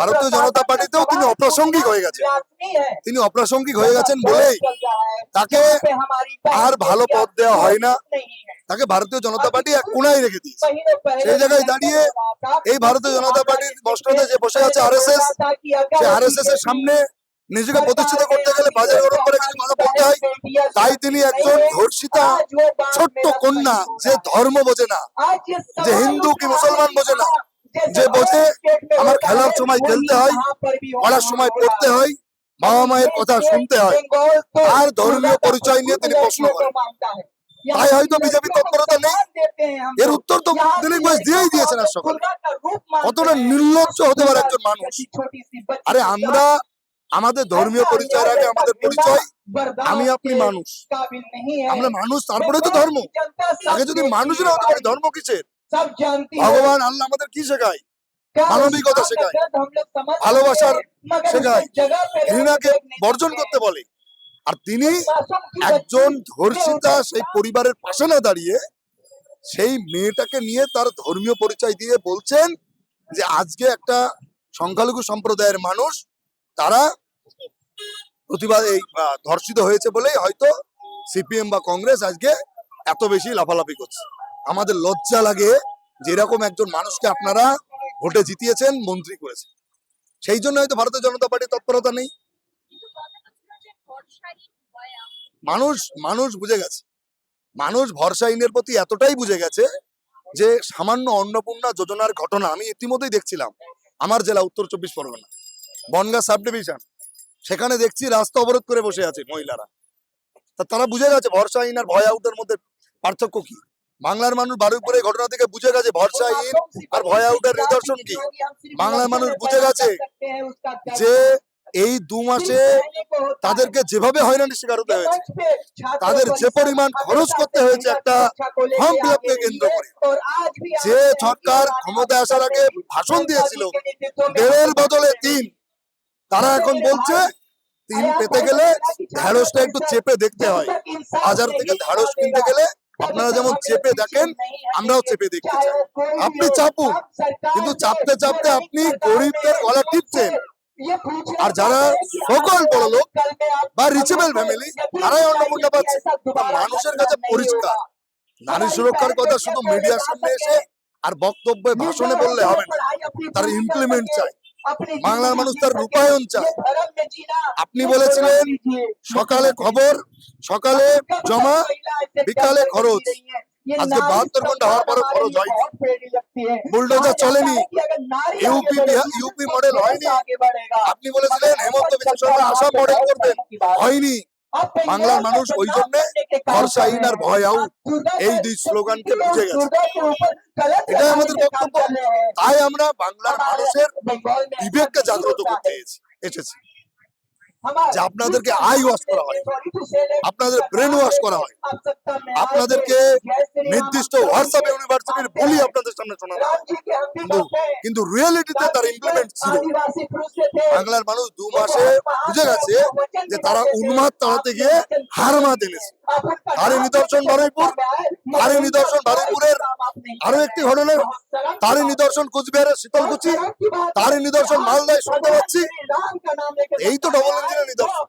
ভারতীয় জনতা পার্টিতেও তিনি অপ্রাসঙ্গিক হয়ে গেছেন। তিনি অপ্রাসঙ্গিক হয়ে গেছেন বলেই তাকে আর ভালো পদ দেওয়া হয় না, তাকে ভারতীয় জনতা পার্টি এক কোনায় রেখে দিয়েছে। সেই জায়গায় দাঁড়িয়ে এই ভারতীয় জনতা পার্টির মসনদে যে বসে আছে আরএসএস, সেই আরএসএস এর সামনে নিজেকে প্রতিষ্ঠিত করতে গেলে বাজার গরম করে কিছু কথা বলতে হয়। তাই তিনি একজন ধর্ষিতা ছোট্ট কন্যা, যে ধর্ম বোঝে না, যে হিন্দু কি মুসলমান বোঝে না, যে বোঝে আমার খেলার সময় খেলতে হয়, পড়ার সময় পড়তে হয়, বাবা মায়ের কথা শুনতে হয়, আর ধর্মীয় পরিচয় নিয়ে তিনি প্রশ্ন করেন। তাই হয়তো বিজেপি তৎপরতা নেই। এর উত্তর তো দিলীপ ঘোষ দিয়েই দিয়েছেন আজ সকালে। কতটা নির্লজ্জ হতে পারে একজন মানুষ। আরে আমরা আমাদের ধর্মীয় পরিচয়ের আগে আমাদের পরিচয় আমি আপনি মানুষ, আমরা মানুষ, তারপরে তো ধর্ম। আগে যদি মানুষ না হতে পারে ধর্ম কিসের? ভগবান আল্লাহ আমাদের কি শেখায়? মানবিকতা শেখায়, ভালোবাসার শেখায়, ঘৃণাকে বর্জন করতে বলে। আর তিনি একজন ধর্ষিতা সেই পরিবারের পাশে না দাঁড়িয়ে সেই মেয়েটাকে নিয়ে তার ধর্মীয় পরিচয় দিয়ে বলছেন যে আজকে একটা সংখ্যালঘু সম্প্রদায়ের মানুষ তারা প্রতিবাদ এই ধর্ষিত হয়েছে বলেই হয়তো সিপিএম বা কংগ্রেস আজকে এত বেশি লাফালাফি করছে। আমাদের লজ্জা লাগে যে এরকম একজন মানুষকে আপনারা ভোটে জিতিয়েছেন, মন্ত্রী করেছেন। সেই জন্য হয়তো ভারতীয় জনতা পার্টির তৎপরতা নেই। মানুষ বুঝে গেছে, মানুষ ভরসাহীনের প্রতি এতটাই বুঝে গেছে যে সামান্য অন্নপূর্ণা যোজনার ঘটনা আমি ইতিমধ্যেই দেখছিলাম আমার জেলা উত্তর 24 পরগনা বনগাঁ সাব ডিভিশন, সেখানে দেখছি রাস্তা অবরোধ করে বসে আছে মহিলারা। তারা বুঝে গেছে ভরসাহীন আর ভয় আউটের মধ্যে পার্থক্য কি। বাংলার মানুষ বারুইপুরে ঘটনা থেকে বুঝে গেছে ভরসাহীন আর ভয় আউটের নিদর্শন কি। বাংলার মানুষ বুঝে গেছে যে এই 2 মাসে তাদেরকে যেভাবে হয়রানির শিকার হতে হয়েছে, তাদের যে পরিমাণ খরচ করতে হয়েছে একটা ফর্ম ফিল আপকে কেন্দ্র করে, যে সরকার ক্ষমতায় আসার আগে ভাষণ দিয়েছিল 1.5 বদলে 3, তারা এখন বলছে 3 পেতে গেলে ঢেঁড়সটা একটু চেপে দেখতে হয়। বাজার থেকে ঢেঁড়স কিনতে গেলে আপনারা যেমন চেপে দেখেন, আমরাও চেপে দেখতে চাই। আপনি চাপুন, কিন্তু চাপতে চাপতে আপনি গরিবদের গলা টিপছেন। আর যারা সকল বড় লোক বা রিচেবল ফ্যামিলি তারাই অন্নপূর্ণা পাচ্ছে। মানুষের কাছে পরিষ্কার, নারী সুরক্ষার কথা শুধু মিডিয়ার সামনে এসে আর বক্তব্যে ভাষণে বললে হবে না, তার ইমপ্লিমেন্ট চাই। বাংলার মানুষ তার রূপায়ণ চায়। আপনি বলেছিলেন সকালে খবর, সকালে জমা, বিকালে খরচ। আজকে 72 ঘন্টা হওয়ার পরে খরচ হয়নি, বুলডোজার চলেনি, ইউপি মডেল হয়নি। আপনি বলেছিলেন হেমন্ত বিশ্ব শর্মা আসাম মডেল করবেন, হয়নি। বাংলার মানুষ ওই জন্য ভরসাহীন আর ভয় আউট এই 2 স্লোগানকে বুঝে গেছে। এটাই আমাদের বক্তব্য। তাই আমরা বাংলার মানুষের বিবেককে জাগ্রত করতে এসেছি যে আপনাদেরকে আই ওয়াশ করা হয়, আপনাদের ব্রেন ওয়াশ করা হয়, আপনাদেরকে নির্দিষ্ট হোয়াটসঅ্যাপ ইউনিভার্সিটির বলি আপনাদের সামনে শোনানো হয়, কিন্তু রিয়েলিটিতে তার ইমপ্লিমেন্ট ছিল। বাংলার মানুষ 2 মাসে বুঝে গেছে যে তারা উন্মাদ তাড়াতে গিয়ে হার মাত এনেছে। তারই নিদর্শন বারুইপুর, তারই নিদর্শন বারুইপুরের আরো একটি ঘটনা, তারই নিদর্শন কুচবিহারের শীতলকুচি, তারই নিদর্শন মালদায় শুনতে পাচ্ছি। এই তো ডবল ইঞ্জিনের নিদর্শন।